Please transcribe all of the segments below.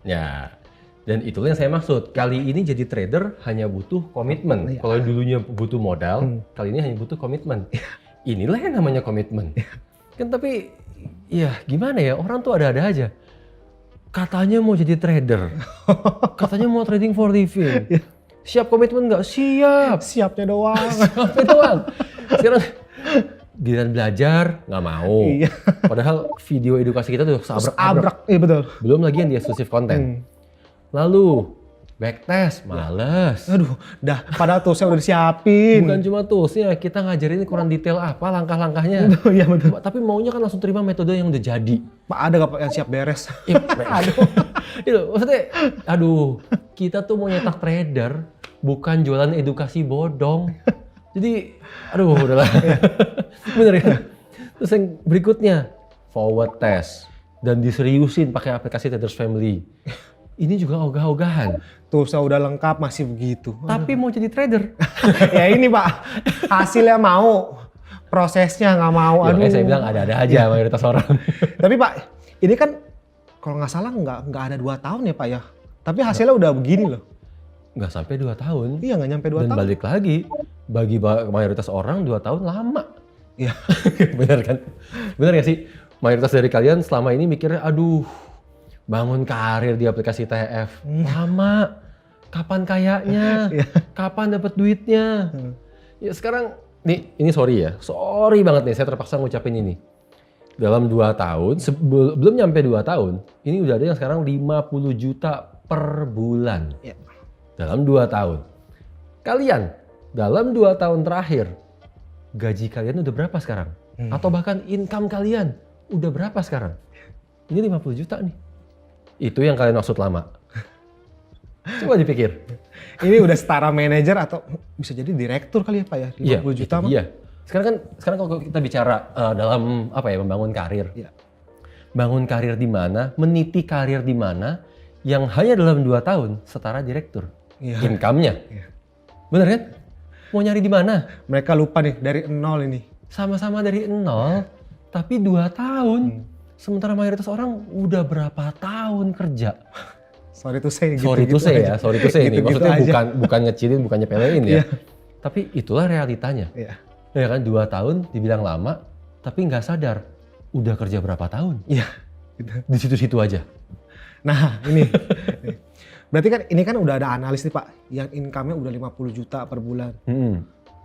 Ya, dan itulah yang saya maksud. Kali ini jadi trader hanya butuh komitmen. Kalau dulunya butuh modal, kali ini hanya butuh komitmen. Inilah yang namanya komitmen. Kan tapi, ya gimana ya, orang tuh ada-ada aja. Katanya mau jadi trader, katanya mau trading for living. Siap komitmen nggak? Siap. Siapnya doang. Siapnya doang. Sekarang giliran belajar nggak mau. Padahal video edukasi kita tuh seabrek-abrek. Iya betul. Belum lagi yang di eksklusif konten. Lalu backtest, males. Aduh, dah padahal tuh saya udah disiapin. Bukan cuma tools-nya, kita ngajarin kurang detail apa langkah-langkahnya. Iya betul. Tapi maunya kan langsung terima metode yang udah jadi. Pak ada gak Pak yang siap beres? Aduh. Itu maksudnya, aduh, kita tuh mau nyetak trader, bukan jualan edukasi bodong. Jadi, aduh udahlah. Bener ya? Terus yang berikutnya, forward test. Dan diseriusin pakai aplikasi Traders Family. Ini juga ogah-ogahan. Tuh saya udah lengkap masih begitu. Tapi mau jadi trader. Ya ini Pak, hasilnya mau, prosesnya nggak mau. Ya, Aduh. saya bilang ada-ada aja mayoritas orang. Tapi Pak, ini kan kalau nggak salah nggak ada 2 tahun ya Pak ya. Tapi hasilnya udah begini loh. Nggak sampai 2 tahun. Iya nggak nyampe 2 tahun. Dan balik lagi, bagi mayoritas orang 2 tahun lama. Iya. Bener kan? Bener gak sih? Mayoritas dari kalian selama ini mikirnya, aduh, bangun karir di aplikasi TF. Lama. Kapan kayaknya? Kapan dapat duitnya? Ya sekarang, nih ini sorry ya. Sorry banget nih, saya terpaksa ngucapin ini. Dalam 2 tahun, belum nyampe 2 tahun, ini udah ada yang sekarang 50 juta per bulan. Ya. Dalam 2 tahun. Kalian, dalam 2 tahun terakhir, gaji kalian udah berapa sekarang? Atau bahkan income kalian udah berapa sekarang? Ini 50 juta nih. Itu yang kalian maksud lama. Coba dipikir. Ini udah setara manajer atau bisa jadi direktur kali ya Pak ya? 50 juta mah. Iya. Sekarang kalau kita bicara dalam apa ya, membangun karir. Iya. Bangun karir di mana, meniti karir di mana yang hanya dalam 2 tahun setara direktur. Iya. Income-nya. Iya. Bener kan? Mau nyari di mana? Mereka lupa nih dari nol ini. Sama-sama dari nol, tapi 2 tahun. Sementara mayoritas orang udah berapa tahun kerja. Sorry to say gitu. Sorry to say ini. Gitu-gitu Maksudnya aja. bukan ngecilin, bukan nyepelein ya. Iya. Tapi itulah realitanya. Iya. Ya kan 2 tahun dibilang lama, tapi nggak sadar udah kerja berapa tahun. Iya. Gitu. Di situ-situ aja. Nah ini. Berarti kan ini kan udah ada analis nih Pak, yang income-nya udah 50 juta per bulan.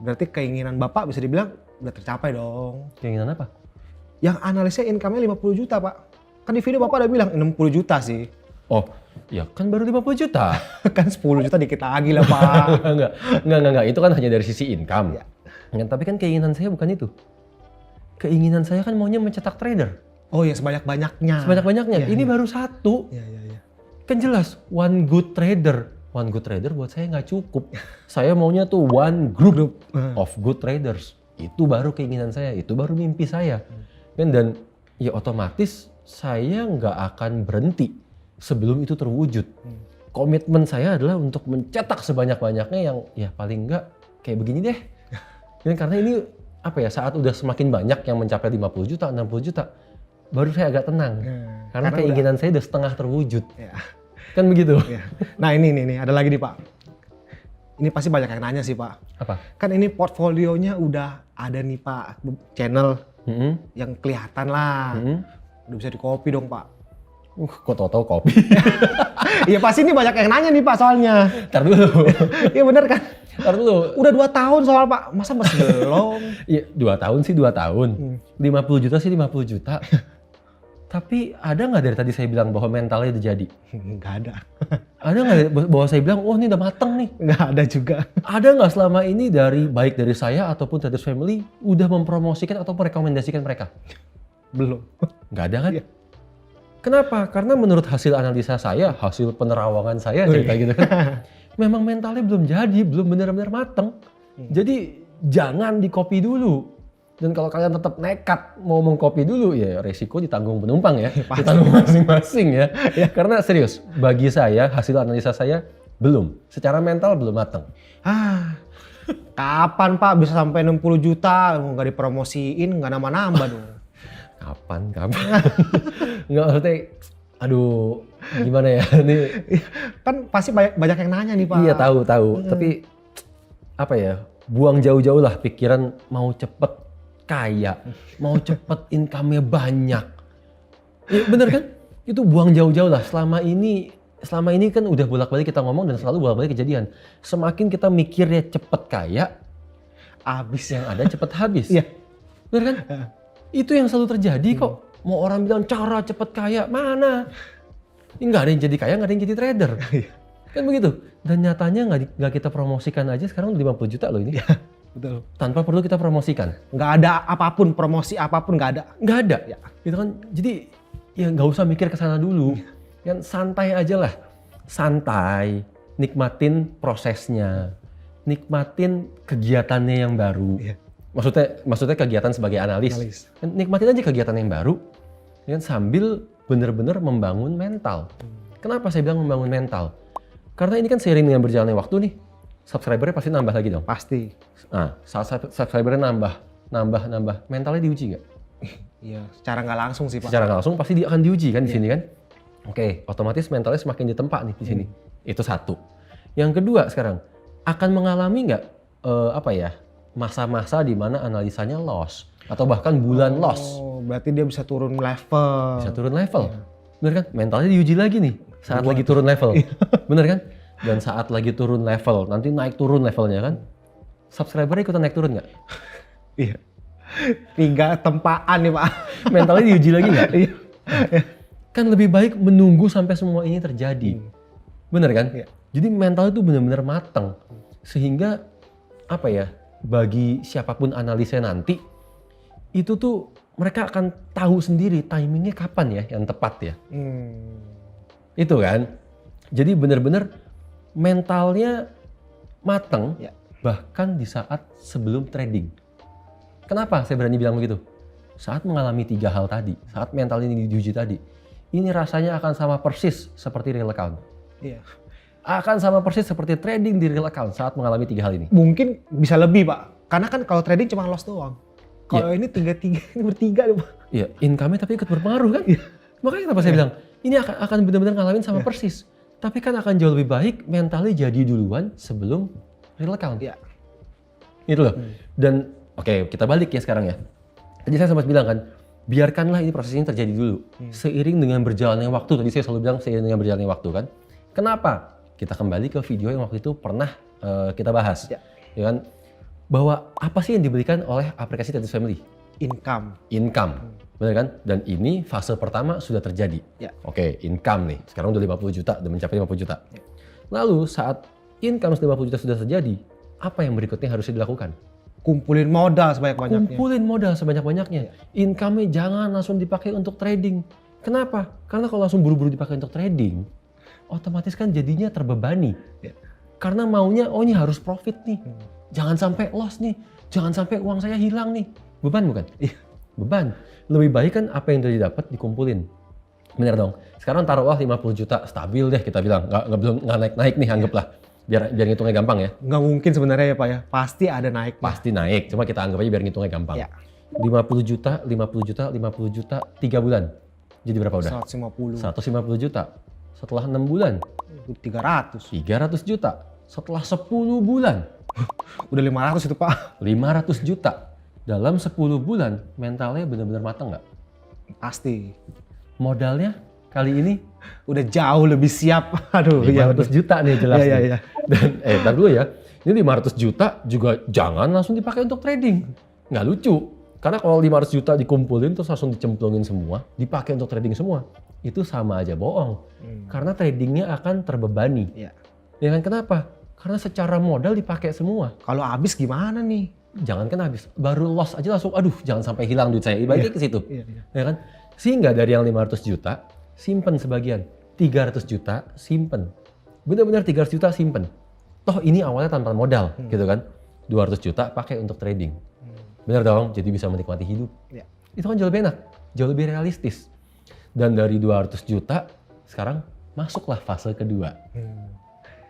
Berarti keinginan Bapak bisa dibilang udah tercapai dong. Keinginan apa? Yang analisnya income-nya 50 juta Pak. Kan di video Bapak udah bilang 60 juta sih. Oh, ya kan baru 50 juta. Kan 10 juta dikit lagi lah Pak. Enggak. Itu kan hanya dari sisi income. Ya. Tapi kan keinginan saya bukan itu. Keinginan saya kan maunya mencetak trader. Oh ya sebanyak-banyaknya. Sebanyak-banyaknya. Ya, Ini ya. baru satu. Iya. Kan jelas, one good trader. One good trader buat saya nggak cukup. Saya maunya tuh one group of good traders. Itu baru keinginan saya, itu baru mimpi saya. Dan ya otomatis saya nggak akan berhenti sebelum itu terwujud. Komitmen saya adalah untuk mencetak sebanyak-banyaknya yang ya paling nggak kayak begini deh. Dan karena ini apa ya, saat udah semakin banyak yang mencapai 50 juta, 60 juta, baru saya agak tenang. Karena keinginan saya udah setengah terwujud. Ya. Kan begitu. Ya. Nah ini ada lagi nih Pak. Ini pasti banyak yang nanya sih Pak. Apa? Kan ini portfolionya udah ada nih Pak, channel yang kelihatan lah. Udah bisa di-copy dong Pak. Kok tau-tau kopi? Iya pasti ini banyak yang nanya nih Pak soalnya. Ntar dulu. Iya bener kan? Ntar dulu. Udah 2 tahun soal Pak, masa masih belum? Iya 2 tahun sih 2 tahun. 50 juta sih 50 juta. Tapi ada nggak dari tadi saya bilang bahwa mentalnya udah jadi? Nggak ada. Ada nggak bahwa saya bilang, oh ini udah mateng nih? Nggak ada juga. Ada nggak selama ini baik dari saya ataupun Traders Family udah mempromosikan atau merekomendasikan mereka? Belum. Nggak ada kan? Iya. Kenapa? Karena menurut hasil analisa saya, hasil penerawangan saya cerita gitu kan, memang mentalnya belum jadi, belum benar-benar mateng. Jadi jangan di-copy dulu. Dan kalau kalian tetap nekat mau mengcopy dulu, ya resiko ditanggung penumpang ya. Ditanggung masing-masing ya. Karena serius, bagi saya hasil analisa saya belum. Secara mental belum mateng. Kapan Pak bisa sampai 60 juta? Nggak dipromosiin, nggak nambah-nambah dong. Kapan? Nggak maksudnya, aduh, Gimana ya? Ini Kan pasti banyak yang nanya nih Pak. iya tahu. Tapi apa ya? Buang jauh-jauh lah pikiran mau cepet kaya, mau cepet income-nya banyak. Iya bener kan? Itu buang jauh-jauh lah. Selama ini kan udah bolak-balik kita ngomong dan selalu bolak-balik kejadian. Semakin kita mikirnya cepet kaya, Abis yang ada cepet habis. Iya. Bener kan? Itu yang selalu terjadi kok. Mau orang bilang cara cepet kaya, mana? Ini nggak ada yang jadi kaya, nggak ada yang jadi trader. Kan begitu. Dan nyatanya nggak kita promosikan aja sekarang udah 50 juta loh ini. Betul. Tanpa perlu kita promosikan. Nggak ada apapun, promosi apapun nggak ada. Nggak ada. Ya. Gitu kan. Jadi ya nggak usah mikir ke sana dulu. Kan santai aja lah. Santai. Nikmatin prosesnya. Nikmatin kegiatannya yang baru. Iya. Maksudnya kegiatan sebagai analis. Nikmatin aja kegiatan yang baru. Kan sambil benar-benar membangun mental. Kenapa saya bilang membangun mental? Karena ini kan seiring dengan berjalannya waktu nih, subscribernya pasti nambah lagi dong. Pasti. Nah, saat subscribernya nambah, mentalnya diuji nggak? Iya, secara nggak langsung sih Pak. Secara nggak langsung pasti dia akan diuji kan di sini kan? Oke, otomatis mentalnya semakin ditempa nih di sini. Itu satu. Yang kedua sekarang, akan mengalami nggak masa-masa di mana analisanya loss atau bahkan bulan loss? Oh, berarti dia bisa turun level. Bisa turun level. Bener kan? Mentalnya diuji lagi nih saat lagi turun level. Bener kan? Dan saat lagi turun level, nanti naik turun levelnya kan? Subscriber ikutan naik turun nggak? Iya. 3 tempaan nih Pak. Mentalnya diuji lagi nggak? Iya. Kan lebih baik menunggu sampai semua ini terjadi. Bener kan? Iya. Jadi mental itu benar-benar matang. Sehingga bagi siapapun analisnya nanti, itu tuh mereka akan tahu sendiri timingnya kapan ya yang tepat ya. Itu kan. Jadi benar-benar mentalnya matang bahkan di saat sebelum trading. Kenapa saya berani bilang begitu? Saat mengalami 3 hal tadi, saat mental ini diuji tadi, ini rasanya akan sama persis seperti real account. Iya. Akan sama persis seperti trading di real account saat mengalami 3 hal ini. Mungkin bisa lebih Pak. Karena kan kalau trading cuma loss doang. Kalau ini 3 ini bertiga nih Pak. Iya, income-nya tapi ikut berpengaruh kan? Makanya kenapa saya bilang, ini akan benar-benar ngalamin sama persis. Tapi kan akan jauh lebih baik mentalnya jadi duluan sebelum real account. Iya. Gitu loh. Dan oke, kita balik ya sekarang ya. Tadi saya sempat bilang kan, biarkanlah ini proses ini terjadi dulu. Seiring dengan berjalannya waktu, tadi saya selalu bilang seiring dengan berjalannya waktu kan. Kenapa? Kita kembali ke video yang waktu itu pernah kita bahas. Ya kan? Bahwa apa sih yang diberikan oleh aplikasi Traders Family? Income. Benar kan? Dan ini fase pertama sudah terjadi. Ya. Oke, income nih. Sekarang udah 50 juta, udah mencapai 50 juta. Ya. Lalu saat income 50 juta sudah terjadi, apa yang berikutnya harus dilakukan? Kumpulin modal sebanyak-banyaknya. Income-nya jangan langsung dipakai untuk trading. Kenapa? Karena kalau langsung buru-buru dipakai untuk trading, otomatis kan jadinya terbebani. Ya. Karena maunya, ini harus profit nih. Jangan sampai loss nih. Jangan sampai uang saya hilang nih. Beban bukan? Iya. Beban. Lebih baik kan apa yang tadi dapat dikumpulin. Bener dong. Sekarang taruhlah 50 juta stabil deh kita bilang. Nggak naik-naik nih anggaplah. Biar ngitungnya gampang ya. Nggak mungkin sebenarnya ya Pak ya. Pasti ada naik. Pasti naik. Cuma kita anggap aja biar ngitungnya gampang. Ya. 50 juta, 3 bulan. Jadi berapa udah? 150 juta. Setelah 6 bulan? 300 juta. Setelah 10 bulan? Udah 500 itu Pak. 500 juta. Dalam 10 bulan mentalnya benar-benar matang nggak? Pasti. Modalnya kali ini udah jauh lebih siap. Aduh, 500 juta nih jelas. Iya. Dan tar dulu ya. Ini 500 juta juga jangan langsung dipakai untuk trading. Nggak lucu. Karena kalau 500 juta dikumpulin terus langsung dicemplungin semua, dipakai untuk trading semua, itu sama aja bohong. Karena tradingnya akan terbebani. Iya. Ya kan kenapa? Karena secara modal dipakai semua. Kalau habis gimana nih? Jangan kan habis, baru loss aja langsung, aduh jangan sampai hilang duit saya. Balik ke situ. Iya. Ya kan? Sehingga dari yang 500 juta, simpen sebagian. 300 juta, simpen. Benar-benar 300 juta simpen. Toh ini awalnya tanpa modal, gitu kan. 200 juta pakai untuk trading. Benar dong, jadi bisa menikmati hidup. Ya. Itu kan jauh lebih enak, jauh lebih realistis. Dan dari 200 juta, sekarang masuklah fase kedua.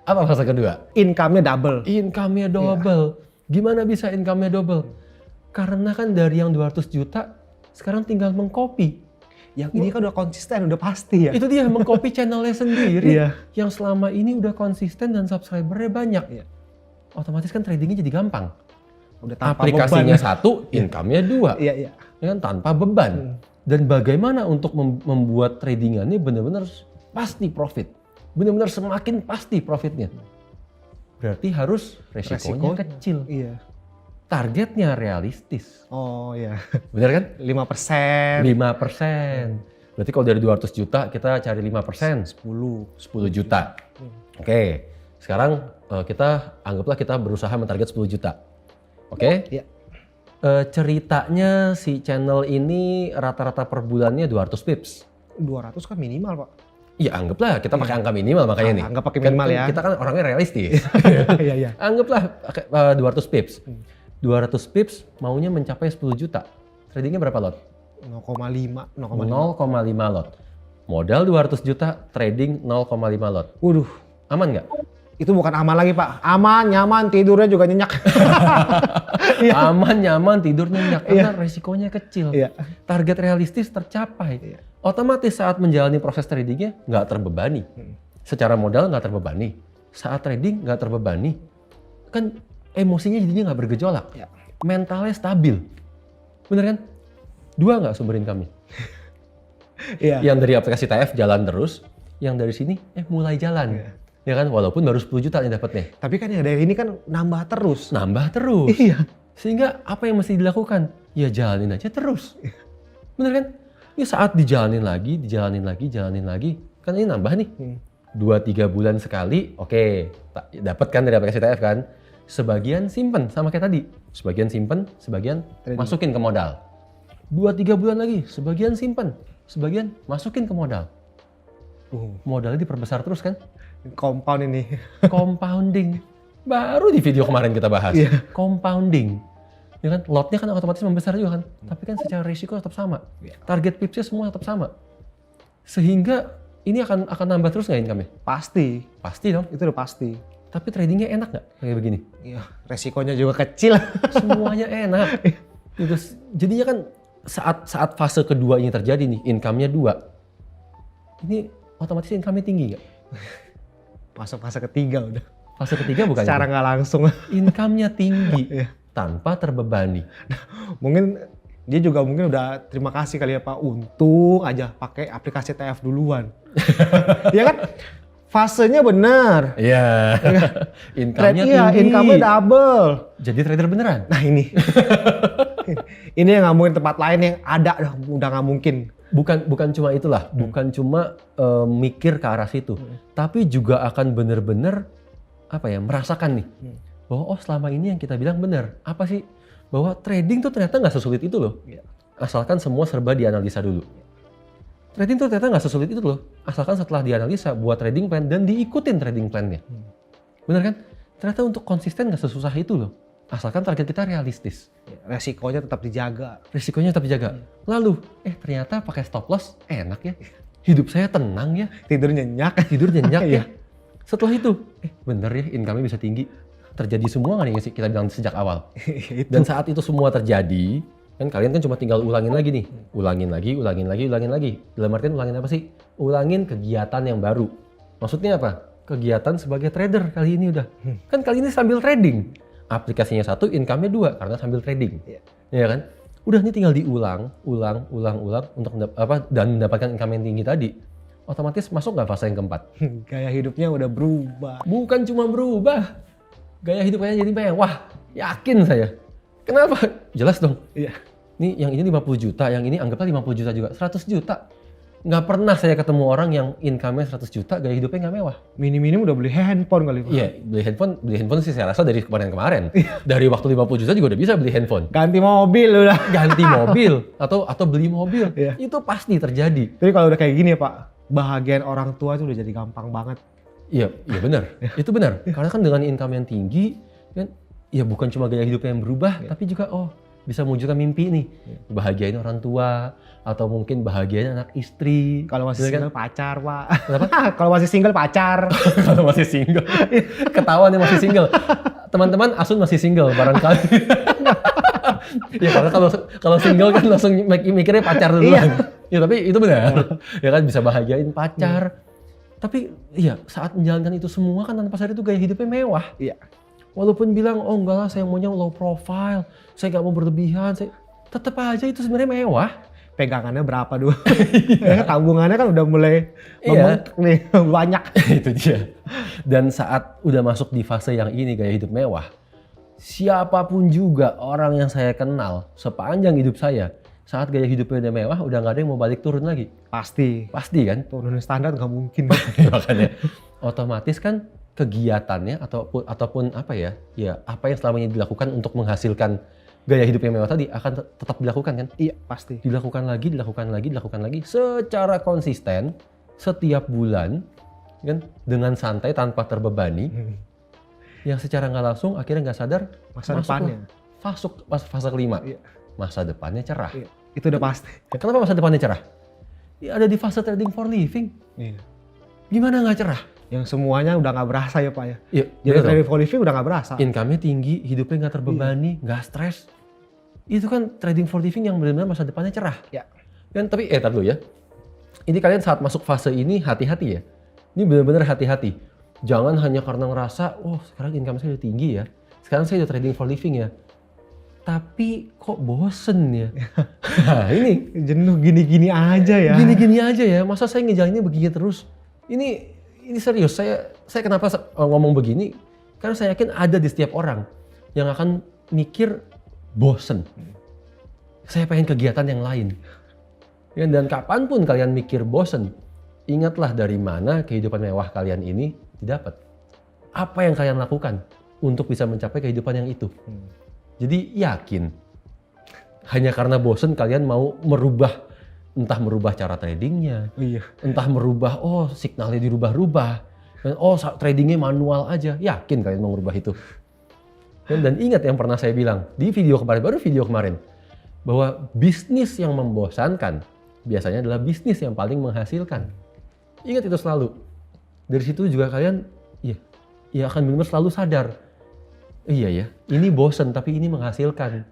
Apa fase kedua? Income-nya double. Income-nya double. Gimana bisa income-nya double? Karena kan dari yang 200 juta, sekarang tinggal mengcopy. Yang ini kan udah konsisten, udah pasti ya. Itu dia mengcopy channelnya sendiri Iya. yang selama ini udah konsisten dan subscribernya banyak. Iya. Otomatis kan tradingnya jadi gampang. Udah tanpa Aplikasinya beban. satu, income-nya 2. Iya, iya. Ya kan, tanpa beban. Dan bagaimana untuk membuat tradingannya benar-benar pasti profit. Benar-benar semakin pasti profitnya. Berarti harus resikonya kecil. Iya. Targetnya realistis. Oh iya. Benar kan? 5%. 5%. Berarti kalau dari 200 juta kita cari 5%. 10 juta. Oke. Sekarang kita anggaplah kita berusaha mentarget 10 juta. Oke? Iya. Ceritanya si channel ini rata-rata per bulannya 200 pips. 200 kan minimal, Pak. Iya, anggaplah kita pakai angka minimal makanya nih. Anggap pakai minimal ya. Kita kan orangnya realistis. Iya, iya. Anggaplah 200 pips. 200 pips maunya mencapai 10 juta. Tradingnya berapa lot? 0,5. 0,5 lot. Modal 200 juta, trading 0,5 lot. Waduh. Aman nggak? Itu bukan aman lagi, Pak. Aman, nyaman, tidurnya juga nyenyak. Aman, nyaman, tidur nyenyak. Karena resikonya kecil. Iya. Target realistis tercapai. Iya. Otomatis saat menjalani proses tradingnya nggak terbebani. Secara modal nggak terbebani. Saat trading nggak terbebani. Kan emosinya jadinya nggak bergejolak. Ya. Mentalnya stabil. Bener kan? 2 nggak sumber income-nya? Iya. Yang dari aplikasi TF jalan terus, yang dari sini mulai jalan. Iya. Ya kan? Walaupun baru 10 juta nih dapatnya. Tapi kan yang dari ini kan nambah terus. Nambah terus. Iya. Sehingga apa yang mesti dilakukan? Ya jalanin aja terus. Bener kan? Ya saat dijalanin lagi, kan ini nambah nih. 2-3 bulan sekali, oke. Dapat kan dari aplikasi TF kan? Sebagian simpen sama kayak tadi. Sebagian simpen, sebagian masukin ke modal. 2-3 bulan lagi, sebagian simpen, sebagian masukin ke modal. Modalnya diperbesar terus kan? Compound ini. Compounding. Baru di video kemarin kita bahas. Iya. Compounding. Ya kan? Lotnya kan otomatis membesar juga kan? Tapi kan secara risiko tetap sama. Target pipsnya semua tetap sama. Sehingga ini akan nambah terus nggak income-nya? Pasti. Pasti dong. Itu udah pasti. Tapi tradingnya enak nggak kayak begini? Iya. Resikonya juga kecil. Semuanya enak. Gitu. Jadinya kan saat fase kedua ini terjadi nih, income-nya 2. Ini otomatis income-nya tinggi nggak? Masuk fase ketiga udah. Fase ketiga bukan? Secara nggak langsung. Income-nya tinggi. Iya. Tanpa terbebani. Mungkin dia juga mungkin udah terima kasih kali ya Pak. Untung aja pakai aplikasi TF duluan. Ya kan? Fasenya benar. Iya. Income-nya tinggi. Iya, income-nya double. Jadi trader beneran? Nah ini. Ini yang nggak mungkin tempat lain yang ada udah nggak mungkin. Bukan cuma itulah, bukan cuma mikir ke arah situ, tapi juga akan bener-bener merasakan nih bahwa selama ini yang kita bilang benar. Apa sih? Bahwa trading tuh ternyata nggak sesulit itu loh. Asalkan semua serba dianalisa dulu. Trading tuh ternyata nggak sesulit itu loh. Asalkan setelah dianalisa, buat trading plan dan diikutin trading plan-nya. Bener kan? Ternyata untuk konsisten nggak sesusah itu loh. Asalkan target kita realistis. Resikonya tetap dijaga. Risikonya tetap dijaga. Lalu, ternyata pakai stop loss enak ya. Hidup saya tenang ya. Tidur nyenyak. Tidur nyenyak ya. Iya. Setelah itu, bener ya income-nya bisa tinggi. Terjadi semua nggak nih yang kita bilang sejak awal. Dan saat itu semua terjadi, kan kalian kan cuma tinggal ulangin lagi nih. Ulangin lagi. Dalam artian ulangin apa sih? Ulangin kegiatan yang baru. Maksudnya apa? Kegiatan sebagai trader kali ini udah. Kan kali ini sambil trading. Aplikasinya 1, income-nya 2 karena sambil trading. Ya kan? Udah nih tinggal diulang untuk dan mendapatkan income yang tinggi tadi. Otomatis masuk nggak fase yang keempat? Gaya hidupnya udah berubah. Bukan cuma berubah. Gaya hidup kayaknya jadi mewah. Yakin saya. Kenapa? Jelas dong. Iya. Nih yang ini 50 juta, yang ini anggaplah 50 juta juga. 100 juta. Nggak pernah saya ketemu orang yang income-nya 100 juta, gaya hidupnya nggak mewah. Minim-minim udah beli handphone kali Pak. Iya, beli handphone sih saya rasa dari kemarin-kemarin. Dari waktu 50 juta juga udah bisa beli handphone. Ganti mobil udah. Ganti mobil atau beli mobil. Iya. Itu pasti terjadi. Tapi kalau udah kayak gini ya Pak, bahagian orang tua itu udah jadi gampang banget. Iya benar. Itu benar. Karena kan dengan income yang tinggi, kan ya bukan cuma gaya hidup yang berubah, tapi juga bisa mewujudkan mimpi nih. Bahagiain orang tua, atau mungkin bahagiain anak istri. Kalau masih Bener single pacar Pak. Kenapa? Kalau masih single pacar. Kalau masih single. Ketahuan yang masih single. Teman-teman, Asun masih single barangkali. Ya karena kalau single kan langsung mikirnya pacar duluan. Ya tapi itu benar. Ya kan bisa bahagiain pacar. Tapi iya saat menjalankan itu semua kan tanpa sadar itu gaya hidupnya mewah. Iya. Walaupun bilang oh enggak lah saya maunya low profile, saya nggak mau berlebihan, tetap aja itu sebenarnya mewah. Pegangannya berapa dulu? Tabungannya kan udah mulai membengkak nih, banyak. Itu dia. Dan saat udah masuk di fase yang ini gaya hidup mewah, siapapun juga orang yang saya kenal sepanjang hidup saya, saat gaya hidupnya udah mewah, udah nggak ada yang mau balik turun lagi. Pasti kan? Turunin standar nggak mungkin. Makanya otomatis kan kegiatannya ataupun apa ya apa yang selama ini dilakukan untuk menghasilkan gaya hidup yang mewah tadi akan tetap dilakukan kan? Iya pasti. Dilakukan lagi secara konsisten setiap bulan kan dengan santai tanpa terbebani. Yang secara nggak langsung akhirnya nggak sadar masa depannya masuk fase kelima. Iya. Masa depannya cerah. Iya. Itu udah pasti. Kenapa masa depannya cerah? Ya, ada di fase trading for living. Iya. Gimana nggak cerah? Yang semuanya udah nggak berasa ya Pak ya. Iya. Jadi trading for living udah nggak berasa. Income-nya tinggi, hidupnya nggak terbebani, nggak stres. Itu kan trading for living yang benar-benar masa depannya cerah. Ya. Dan tapi tar dulu ya. Ini kalian saat masuk fase ini hati-hati ya. Ini benar-benar hati-hati. Jangan hanya karena ngerasa, oh sekarang income saya udah tinggi ya. Sekarang saya udah trading for living ya. Tapi kok bosen ya? Nah ini. Jenuh gini-gini aja ya. Gini-gini aja ya, masa saya ngejalaninnya begini terus? Ini serius, saya kenapa ngomong begini? Karena saya yakin ada di setiap orang yang akan mikir bosen. Saya pengen kegiatan yang lain. Ya, dan kapanpun kalian mikir bosen, ingatlah dari mana kehidupan mewah kalian ini didapat. Apa yang kalian lakukan untuk bisa mencapai kehidupan yang itu? Jadi yakin, hanya karena bosen kalian mau entah merubah cara tradingnya, entah merubah, signalnya dirubah-rubah, tradingnya manual aja, yakin kalian mau merubah itu. Dan ingat yang pernah saya bilang di video kemarin, bahwa bisnis yang membosankan biasanya adalah bisnis yang paling menghasilkan. Ingat itu selalu. Dari situ juga kalian ya akan benar-benar selalu sadar. Iya ya, ini bosen tapi ini menghasilkan.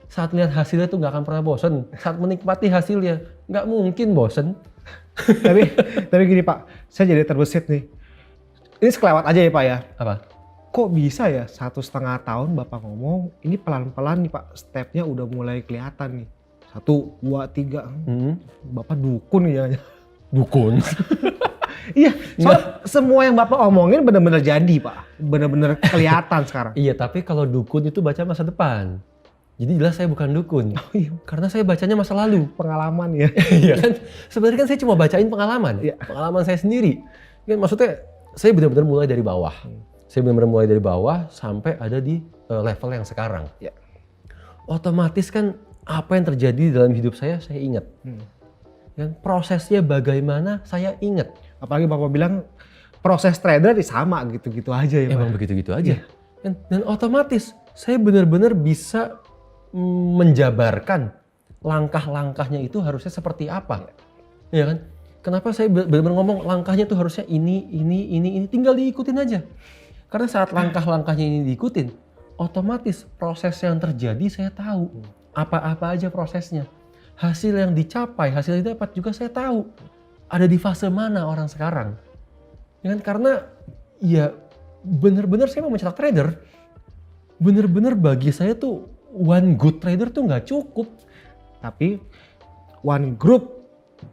Saat lihat hasilnya tuh nggak akan pernah bosen. Saat menikmati hasilnya nggak mungkin bosen. tapi gini Pak, saya jadi terbesit nih. Ini sekelewat aja ya Pak ya. Apa? Kok bisa ya 1,5 tahun Bapak ngomong, ini pelan-pelan nih Pak, stepnya udah mulai kelihatan nih. 1, 2, 3. Bapak dukun ya. Dukun? Iya, soalnya semua yang Bapak omongin benar-benar jadi Pak. Benar-benar kelihatan sekarang. Iya, tapi kalau dukun itu baca masa depan. Jadi jelas saya bukan dukun. Karena saya bacanya masa lalu. Pengalaman ya. Iya kan? Sebenarnya kan saya cuma bacain pengalaman. Pengalaman saya sendiri. Kan maksudnya saya benar-benar mulai dari bawah. Saya benar-benar mulai dari bawah sampai ada di level yang sekarang. Otomatis kan apa yang terjadi dalam hidup saya ingat. Dan prosesnya bagaimana saya ingat. Apalagi Bapak bilang proses trader sama gitu-gitu aja ya Pak. Emang begitu-gitu aja. Dan otomatis saya benar-benar bisa menjabarkan langkah-langkahnya itu harusnya seperti apa. Ya kan? Kenapa saya benar-benar ngomong langkahnya tuh harusnya ini, tinggal diikutin aja. Karena saat langkah-langkahnya ini diikutin, otomatis proses yang terjadi saya tahu. Apa-apa aja prosesnya. Hasil yang dicapai, hasil yang didapat juga saya tahu. Ada di fase mana orang sekarang. Ya kan? Karena ya benar-benar saya mau mencetak trader. Benar-benar bagi saya tuh one good trader tuh nggak cukup. Tapi one group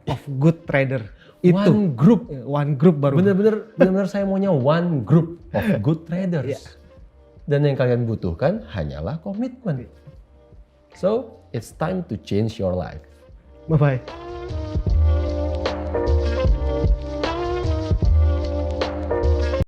of good trader. One group baru. Benar-benar saya maunya one group of good traders. Dan yang kalian butuhkan hanyalah komitmen. So, it's time to change your life. Bye-bye.